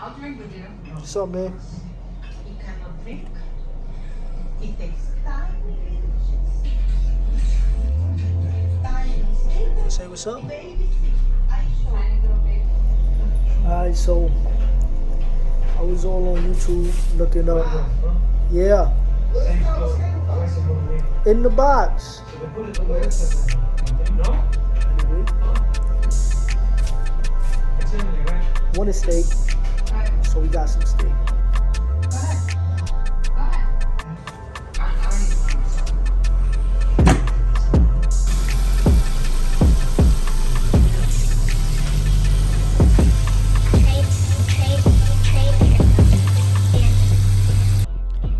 What's up, man? You cannot drink. It takes time. Say what's up? Baby, I show you. Alright, so I was all on YouTube looking up. Yeah. In the box. One is steak. So we got some steak.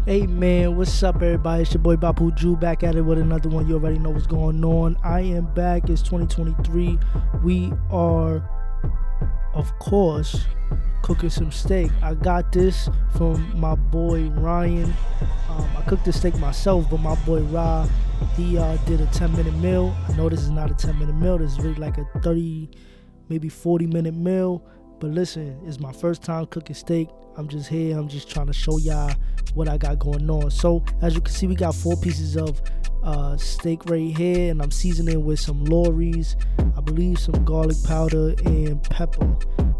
Hey man, what's up everybody? It's your boy Boyarjuu back at it with another one. You already know what's going on. I am back. It's 2023. We are, of course, cooking some steak. I got this from my boy Ryan. I cooked the steak myself, but my boy Ra, he did a 10-minute meal. I know this is not a 10-minute meal. This is really like a 30, maybe 40-minute meal. But listen, it's my first time cooking steak. I'm just here. I'm just trying to show y'all what I got going on. So as you can see, we got 4 pieces of steak right here, and I'm seasoning with some Lorry's, I believe some garlic powder and pepper.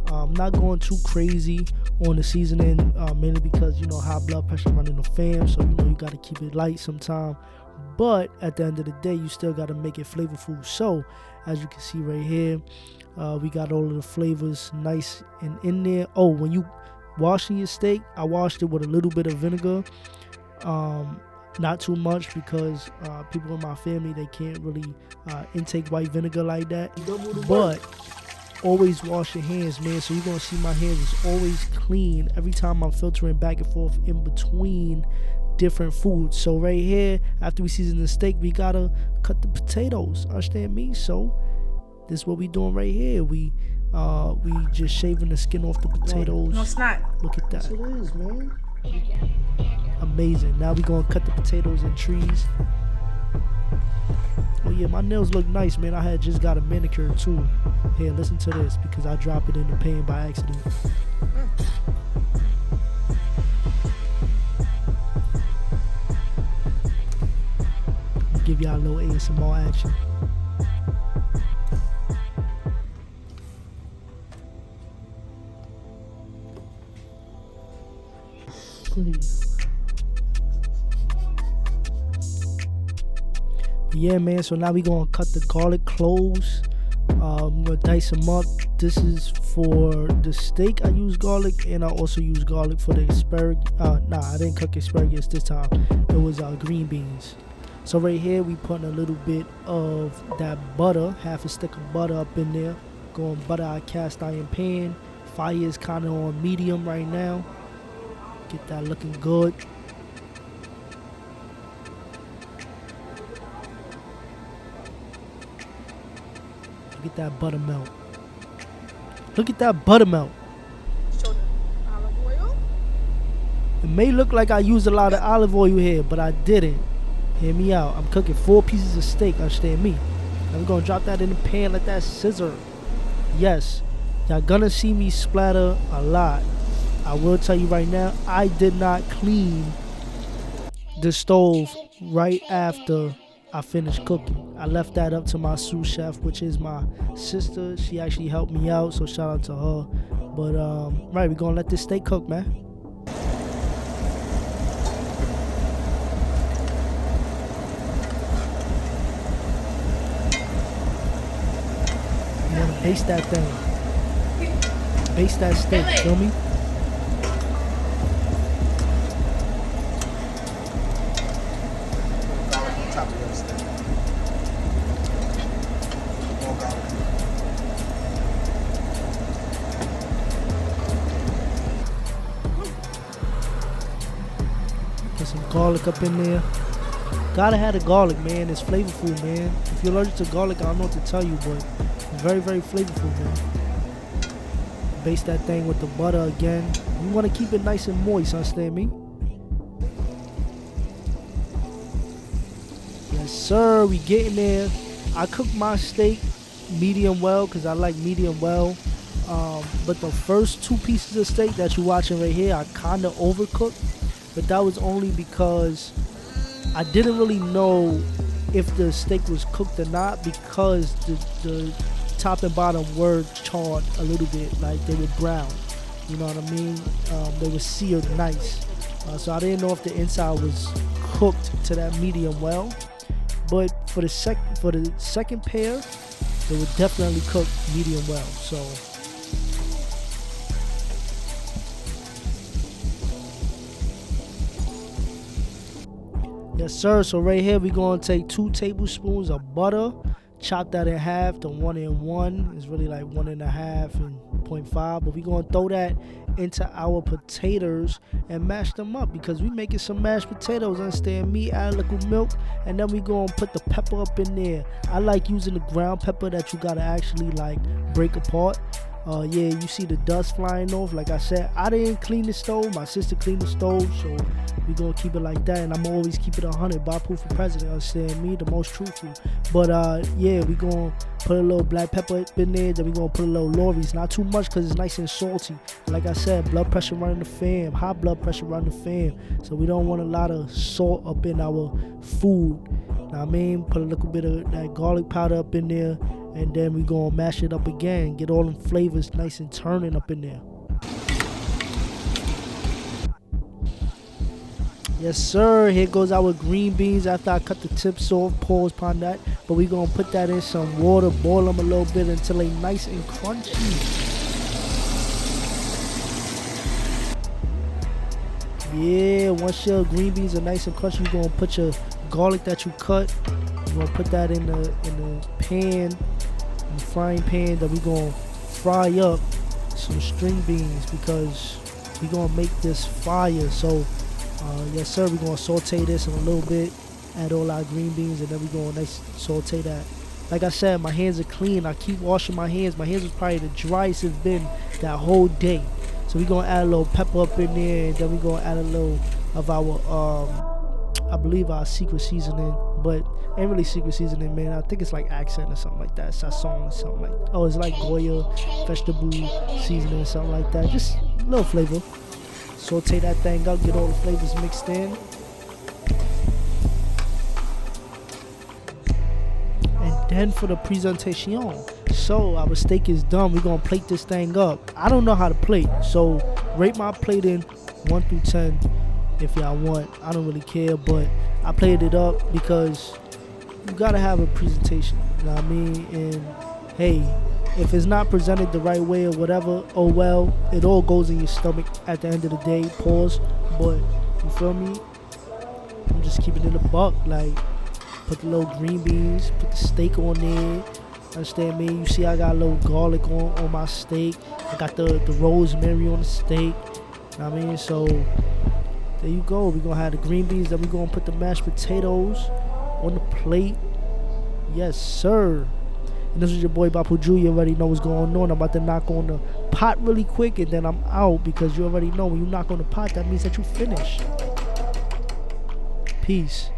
I'm not going too crazy on the seasoning, mainly because you know high blood pressure running the fam, so you know you got to keep it light sometime. But at the end of the day, you still got to make it flavorful. So as you can see right here, we got all of the flavors nice and in there. Oh, when you washing your steak, I washed it with a little bit of vinegar, not too much because people in my family, they can't really intake white vinegar like that. But always wash your hands, man. So you're gonna see my hands is always clean every time I'm filtering back and forth in between different foods. So right here, after we season the steak, we gotta cut the potatoes, understand me? So this is what we doing right here. We just shaving the skin off the potatoes. No, it's not. Look at that. That's what it is, man. Amazing. Now we gonna cut the potatoes in trees. Oh yeah, my nails look nice, man. I had just got a manicure too. Here, listen to this because I dropped it in the pan by accident. Give y'all a little ASMR action. Yeah, man, so now we gonna cut the garlic cloves. I'm gonna dice them up. This is for the steak. I use garlic, and I also use garlic for the asparagus. Nah, I didn't cook asparagus this time. It was green beans. So right here we putting a little bit of that butter, half a stick of butter up in there. Going butter our cast iron pan. Fire is kind of on medium right now. Get that looking good. Look at that butter melt. Look at that butter melt. Show the olive oil. It may look like I used a lot of olive oil here, but I didn't. Hear me out. I'm cooking 4 pieces of steak, understand me. Now we're gonna drop that in the pan, let that scissor. Yes, y'all gonna see me splatter a lot. I will tell you right now, I did not clean the stove right after I finished cooking. I left that up to my sous chef, which is my sister. She actually helped me out, so shout out to her. But right, we're gonna let this steak cook, man. You wanna baste that thing. Baste that steak, feel me? Put some garlic up in there. Gotta have the garlic, man. It's flavorful, man. If you're allergic to garlic, I don't know what to tell you, but it's very, very flavorful, man. Baste that thing with the butter again. You want to keep it nice and moist, understand me? Yes, sir. We getting there. I cook my steak medium well because I like medium well. But the first 2 pieces of steak that you're watching right here, I kind of overcooked. But that was only because I didn't really know if the steak was cooked or not, because the top and bottom were charred a little bit, like they were brown. You know what I mean? They were seared nice. So I didn't know if the inside was cooked to that medium well. But for the second pair, they were definitely cooked medium well. So yes, sir. So right here, we're going to take 2 tablespoons of butter, chop that in half to 1 and 1. It's really like 1.5 and 0.5. But we're going to throw that into our potatoes and mash them up, because we making some mashed potatoes, understand me? Add a little milk, and then we going to put the pepper up in there. I like using the ground pepper that you got to actually like break apart. Yeah, you see the dust flying off. Like I said, I didn't clean the stove. My sister cleaned the stove, so we gonna keep it like that. And I'm always keep it 100. Boyarjuu for president, understand me? The most truthful. But yeah, we gonna put a little black pepper up in there. Then we gonna put a little Lorry's. Not too much, cause it's nice and salty. Like I said, blood pressure running the fam. High blood pressure running the fam. So we don't want a lot of salt up in our food. Know what I mean? Put a little bit of that garlic powder up in there. And then we gonna mash it up again, get all them flavors nice and turning up in there. Yes, sir. Here goes our green beans after I cut the tips off. Pause upon that. But we gonna put that in some water, boil them a little bit until they nice and crunchy. Yeah, once your green beans are nice and crunchy, you're gonna put your garlic that you cut. You're gonna put that in the pan. The frying pan, that we're gonna fry up some string beans, because we're gonna make this fire. So yes, sir, we're gonna saute this in a little bit, add all our green beans, and then we're gonna nice saute that. Like I said, my hands are clean. I keep washing my hands. My hands was probably the driest it's been that whole day. So we're gonna add a little pepper up in there, and then we're gonna add a little of our I believe our secret seasoning, but ain't really secret seasoning, man. I think it's like accent or something like that. Sazon or something like that. Oh, it's like Goya vegetable seasoning or something like that. Just a little flavor. Saute that thing up, get all the flavors mixed in. And then for the presentation. So our steak is done. We're gonna plate this thing up. I don't know how to plate, so rate my plating 1 through 10. If y'all want, I don't really care, but I played it up because you gotta have a presentation, you know what I mean? And hey, if it's not presented the right way or whatever, oh well, it all goes in your stomach at the end of the day. Pause. But you feel me? I'm just keeping it a buck. Like, put the little green beans, put the steak on there. Understand me? You see, I got a little garlic on my steak. I got the rosemary on the steak. You know what I mean? So there you go. We're gonna have the green beans, then we're gonna put the mashed potatoes on the plate. Yes, sir. And this is your boy Boyarjuu. You already know what's going on. I'm about to knock on the pot really quick, and then I'm out, because you already know when you knock on the pot, that means that you finished. Peace.